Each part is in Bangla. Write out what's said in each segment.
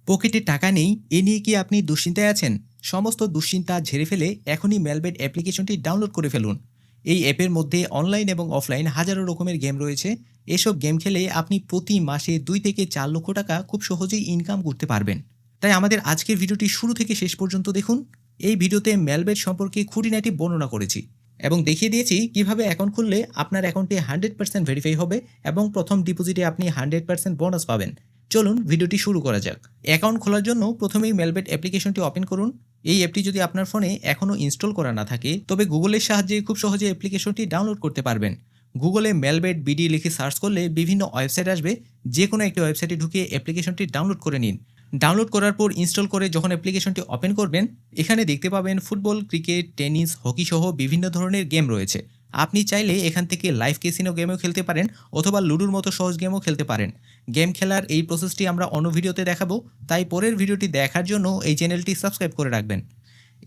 পকেটে টাকা নেই, এ নিয়ে কি আপনি দুশ্চিন্তায় আছেন? সমস্ত দুশ্চিন্তা ঝেড়ে ফেলে এখনই মেলবেট অ্যাপ্লিকেশনটি ডাউনলোড করে ফেলুন। এই অ্যাপের মধ্যে অনলাইন এবং অফলাইন হাজারো রকমের গেম রয়েছে। এসব গেম খেলে আপনি প্রতি মাসে ২ থেকে ৪ লক্ষ টাকা খুব সহজেই ইনকাম করতে পারবেন। তাই আমাদের আজকের ভিডিওটি শুরু থেকে শেষ পর্যন্ত দেখুন। এই ভিডিওতে মেলবেট সম্পর্কে খুঁটিনাটি বর্ণনা করেছি এবং দেখিয়ে দিয়েছি কিভাবে অ্যাকাউন্ট খুললে আপনার অ্যাকাউন্টে 100% ভেরিফাই হবে এবং প্রথম ডিপোজিটে আপনি 100% বোনাস পাবেন। চলুন ভিডিওটি শুরু করা যাক। অ্যাকাউন্ট খোলার জন্য প্রথমেই মেলবেট অ্যাপ্লিকেশনটি ওপেন করুন। এই অ্যাপটি যদি আপনার ফোনে এখনও ইনস্টল করা না থাকে তবে গুগলের সাহায্যে খুব সহজে অ্যাপ্লিকেশনটি ডাউনলোড করতে পারবেন। গুগলে মেলবেট বিডি লিখে সার্চ করলে বিভিন্ন ওয়েবসাইট আসবে। যে কোনো একটি ওয়েবসাইটে ঢুকে অ্যাপ্লিকেশনটি ডাউনলোড করে নিন। ডাউনলোড করার পর ইনস্টল করে যখন অ্যাপ্লিকেশনটি ওপেন করবেন, এখানে দেখতে পাবেন ফুটবল, ক্রিকেট, টেনিস, হকি সহ বিভিন্ন ধরনের গেম রয়েছে। আপনি চাইলে এখান থেকে লাইভ ক্যাসিনো গেমও খেলতে পারেন অথবা লুডোর মতো সহজ গেমও খেলতে পারেন। গেম খেলার এই প্রসেসটি আমরা অন্য ভিডিওতে দেখাবো, তাই পরের ভিডিওটি দেখার জন্য এই চ্যানেলটি সাবস্ক্রাইব করে রাখবেন।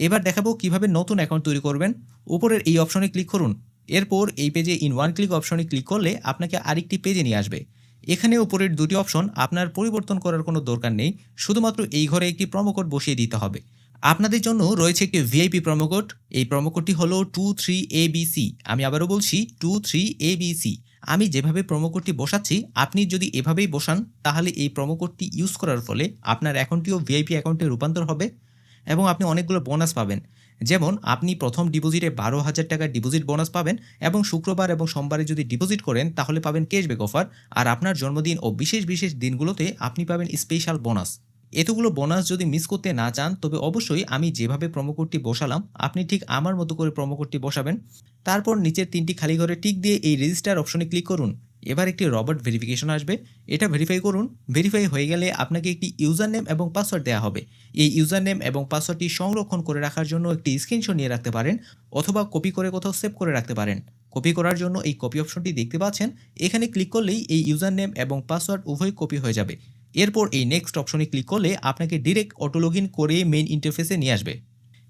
এবার দেখাবো কিভাবে নতুন অ্যাকাউন্ট তৈরি করবেন। উপরের এই অপশনে ক্লিক করুন। এরপর এই পেজে ইন ওয়ান ক্লিক অপশনে ক্লিক করলে আপনাকে আরেকটি পেজে নিয়ে আসবে। এখানে উপরের দুটি অপশন আপনার পরিবর্তন করার কোনো দরকার নেই, শুধুমাত্র এই ঘরে একটি প্রোমো কোড বসিয়ে দিতে হবে। আপনাদের জন্য রয়েছে একটি ভিআইপি প্রোমো কোড। এই প্রোমো কোডটি হলো 23ABC। আমি আবারও বলছি 23ABC। আমি যেভাবে প্রোমো কোডটি বসাচ্ছি আপনি যদি এভাবেই বসান তাহলে এই প্রোমো কোডটি ইউজ করার ফলে আপনার অ্যাকাউন্টটিও ভিআইপি অ্যাকাউন্টে রূপান্তর হবে এবং আপনি অনেকগুলো বোনাস পাবেন। যেমন আপনি প্রথম ডিপোজিটে 12,000 টাকা ডিপোজিট বোনাস পাবেন এবং শুক্রবার এবং সোমবারে যদি ডিপোজিট করেন তাহলে পাবেন ক্যাশব্যাক অফার। আর আপনার জন্মদিন ও বিশেষ বিশেষ দিনগুলোতে আপনি পাবেন স্পেশাল বোনাস। এতগুলো বোনাস যদি মিস করতে না চান তবে অবশ্যই আমি যেভাবে প্রোমো কোডটি বসালাম আপনি ঠিক আমার মতো করে প্রোমো কোডটি বসাবেন। তারপর নিচের 3টি খালি ঘরে টিক দিয়ে এই রেজিস্টার অপশনে ক্লিক করুন। এবার একটি রবার্ট ভেরিফিকেশন আসবে, এটা ভেরিফাই করুন। ভেরিফাই হয়ে গেলে আপনাকে একটি ইউজার নেম এবং পাসওয়ার্ড দেওয়া হবে। এই ইউজার নেম এবং পাসওয়ার্ডটি সংরক্ষণ করে রাখার জন্য একটি স্ক্রিনশট নিয়ে রাখতে পারেন অথবা কপি করে কোথাও সেভ করে রাখতে পারেন। কপি করার জন্য এই কপি অপশনটি দেখতে পাচ্ছেন, এখানে ক্লিক করলেই এই ইউজার নেম এবং পাসওয়ার্ড উভয় কপি হয়ে যাবে। এরপর এই নেক্সট অপশনে ক্লিক করলে আপনাকে ডিরেক্ট অটো লগ ইন করে মেইন ইন্টারফেসে নিয়ে আসবে।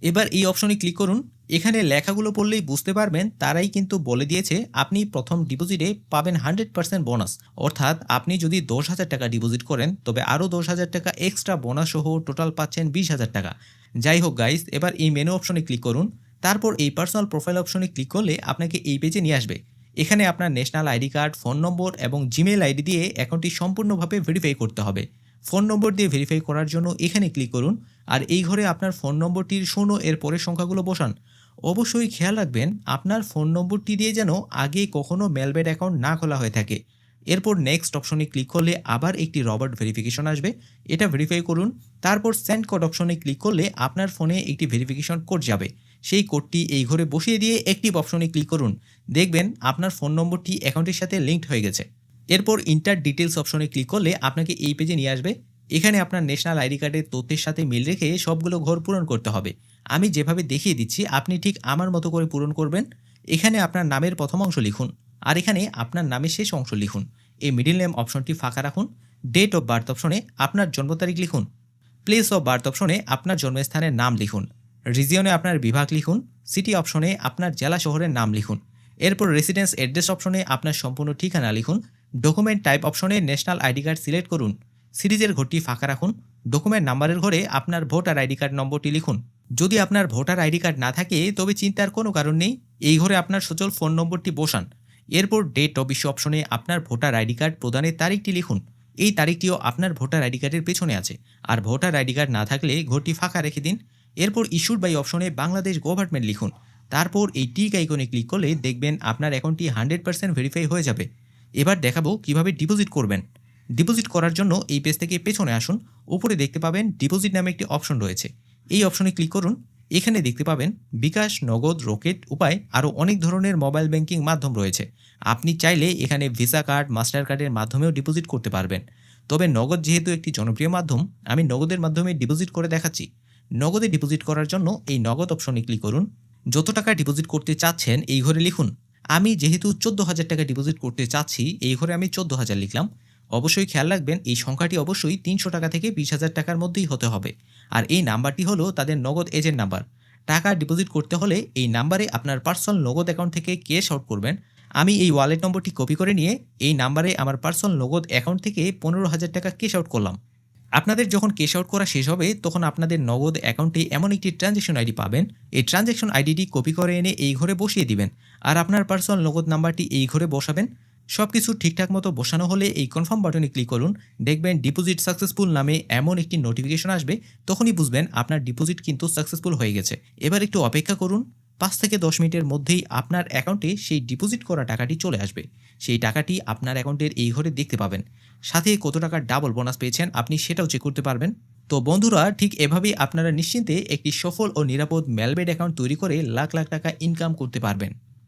এবার এই অপশনে ক্লিক করুন। এখানে লেখাগুলো পড়লেই বুঝতে পারবেন তারাই কিন্তু বলে দিয়েছে আপনি প্রথম ডিপোজিটে পাবেন 100% বোনাস। অর্থাৎ আপনি যদি 10,000 টাকা ডিপোজিট করেন তবে আরও 10,000 টাকা এক্সট্রা বোনাস সহ টোটাল পাচ্ছেন 20,000 টাকা। যাই হোক গাইস, এবার এই মেনু অপশনে ক্লিক করুন। তারপর এই পার্সোনাল প্রোফাইল অপশনে ক্লিক করলে আপনাকে এই পেজে নিয়ে আসবে। এখানে আপনার ন্যাশনাল আইডি কার্ড, ফোন নম্বর এবং জিমেইল আইডি দিয়ে অ্যাকাউন্টটি সম্পূর্ণভাবে ভেরিফাই করতে হবে। ফোন নম্বর দিয়ে ভেরিফাই করার জন্য এখানে ক্লিক করুন আর এই ঘরে আপনার ফোন নম্বরটির 0 এর পরের সংখ্যাগুলো বসান। অবশ্যই খেয়াল রাখবেন আপনার ফোন নম্বরটি দিয়ে যেন আগে কখনো মেলবেট অ্যাকাউন্ট না খোলা হয়ে থাকে। এরপর নেক্সট অপশনে ক্লিক করলে আবার একটি রবার্ট ভেরিফিকেশন আসবে, এটা ভেরিফাই করুন। তারপর সেন্ড কোড অপশনে ক্লিক করলে আপনার ফোনে একটি ভেরিফিকেশন কোড যাবে। সেই কোডটি এই ঘরে বসিয়ে দিয়ে অ্যাক্টিভ অপশনে ক্লিক করুন। দেখবেন আপনার ফোন নম্বরটি অ্যাকাউন্টের সাথে লিঙ্কড হয়ে গেছে। এরপর ইন্টার ডিটেলস অপশনে ক্লিক করলে আপনাকে এই পেজে নিয়ে আসবে। এখানে আপনার ন্যাশনাল আইডি কার্ডের তথ্যের সাথে মিল রেখে সবগুলো ঘর পূরণ করতে হবে। আমি যেভাবে দেখিয়ে দিচ্ছি আপনি ঠিক আমার মতো করে পূরণ করবেন। এখানে আপনার নামের প্রথম অংশ লিখুন আর এখানে আপনার নামের শেষ অংশ লিখুন। এই মিডল নেম অপশনটি ফাঁকা রাখুন। ডেট অফ বার্থ অপশনে আপনার জন্ম তারিখ লিখুন। প্লেস অফ বার্থ অপশনে আপনার জন্মস্থানের নাম লিখুন। রিজিয়নে আপনার বিভাগ লিখুন। সিটি অপশনে আপনার জেলা শহরের নাম লিখুন। এরপর রেসিডেন্স অ্যাড্রেস অপশনে আপনার সম্পূর্ণ ঠিকানা লিখুন। ডকুমেন্ট টাইপ অপশনে ন্যাশনাল আইডি কার্ড সিলেক্ট করুন। সিরিজের ঘরটি ফাঁকা রাখুন। ডকুমেন্ট নাম্বারের ঘরে আপনার ভোটার আইডি কার্ড নম্বরটি লিখুন। যদি আপনার ভোটার আইডি কার্ড না থাকে তবে চিন্তার কোনো কারণ নেই, এই ঘরে আপনার সচল ফোন নম্বরটি বসান। এরপর ডেট অফ ইস্যু অপশনে আপনার ভোটার আইডি কার্ড প্রদানের তারিখটি লিখুন। এই তারিখটিও আপনার ভোটার আইডি কার্ডের পেছনে আছে। আর ভোটার আইডি কার্ড না থাকলে ঘরটি ফাঁকা রেখে দিন। এরপর ইস্যুড বাই অপশনে বাংলাদেশ গভর্নমেন্ট লিখুন। তারপর এই টিক আইকনে ক্লিক করলে দেখবেন আপনার অ্যাকাউন্টটি 100% ভেরিফাই হয়ে যাবে। এবার দেখাবো কিভাবে ডিপোজিট করবেন। ডিপোজিট করার জন্য এই পেজ থেকে পেছনে আসুন। উপরে দেখতে পাবেন ডিপোজিট নামে একটি অপশন রয়েছে, এই অপশনে ক্লিক করুন। এখানে দেখতে পাবেন বিকাশ, নগদ, রকেট উপায় আরও অনেক ধরনের মোবাইল ব্যাংকিং মাধ্যম রয়েছে। আপনি চাইলে এখানে ভিসা কার্ড, মাস্টার কার্ডের মাধ্যমেও ডিপোজিট করতে পারবেন। তবে নগদ যেহেতু একটি জনপ্রিয় মাধ্যম, আমি নগদের মাধ্যমে ডিপোজিট করে দেখাচ্ছি। নগদে ডিপোজিট করার জন্য এই নগদ অপশনে ক্লিক করুন। যত টাকা ডিপোজিট করতে চাচ্ছেন এই ঘরে লিখুন। আমি যেহেতু 14,000 টাকা ডিপোজিট করতে চাচ্ছি এই ঘরে আমি 14,000 লিখলাম। অবশ্যই খেয়াল রাখবেন এই সংখ্যাটি অবশ্যই 300 টাকা থেকে 20,000 টাকার মধ্যেই হতে হবে। আর এই নাম্বারটি হলো তাদের নগদ এজেন্ট নাম্বার। টাকা ডিপোজিট করতে হলে এই নাম্বারে আপনার পার্সোনাল নগদ অ্যাকাউন্ট থেকে ক্যাশ আউট করবেন। আমি এই ওয়ালেট নম্বরটি কপি করে নিয়ে এই নাম্বারে আমার পার্সোনাল নগদ অ্যাকাউন্ট থেকে 15,000 টাকা ক্যাশ আউট করলাম। আপনাদের যখন ক্যাশ আউট করা শেষ হবে তখন আপনাদের নগদ অ্যাকাউন্টে এমন একটি ট্রানজ্যাকশন আইডি পাবেন। এই ট্রানজ্যাকশন আইডিটি কপি করে এনে এই ঘরে বসিয়ে দিবেন আর আপনার পার্সোনাল নগদ নাম্বারটি এই ঘরে বসাবেন। সব কিছু ঠিকঠাক মতো বসানো হলে এই কনফার্ম বাটনে ক্লিক করুন। দেখবেন ডিপোজিট সাকসেসফুল নামে এমন একটি নোটিফিকেশন আসবে, তখনই বুঝবেন আপনার ডিপোজিট কিন্তু সাকসেসফুল হয়ে গেছে। এবার একটু অপেক্ষা করুন, 5 থেকে 10 মিনিটের মধ্যেই আপনার অ্যাকাউন্টে সেই ডিপোজিট করা টাকাটি চলে আসবে। সেই টাকাটি আপনার অ্যাকাউন্টের এই ঘরে দেখতে পাবেন, সাথে কত টাকা ডাবল বোনাস পেয়েছেন আপনি সেটাও চেক করতে পারবেন। তো বন্ধুরা, ঠিক এভাবেই আপনারা নিশ্চিন্তে একটি সফল ও নিরাপদ মেলবেড অ্যাকাউন্ট তৈরি করে লাখ লাখ টাকা ইনকাম করতে পারবেন।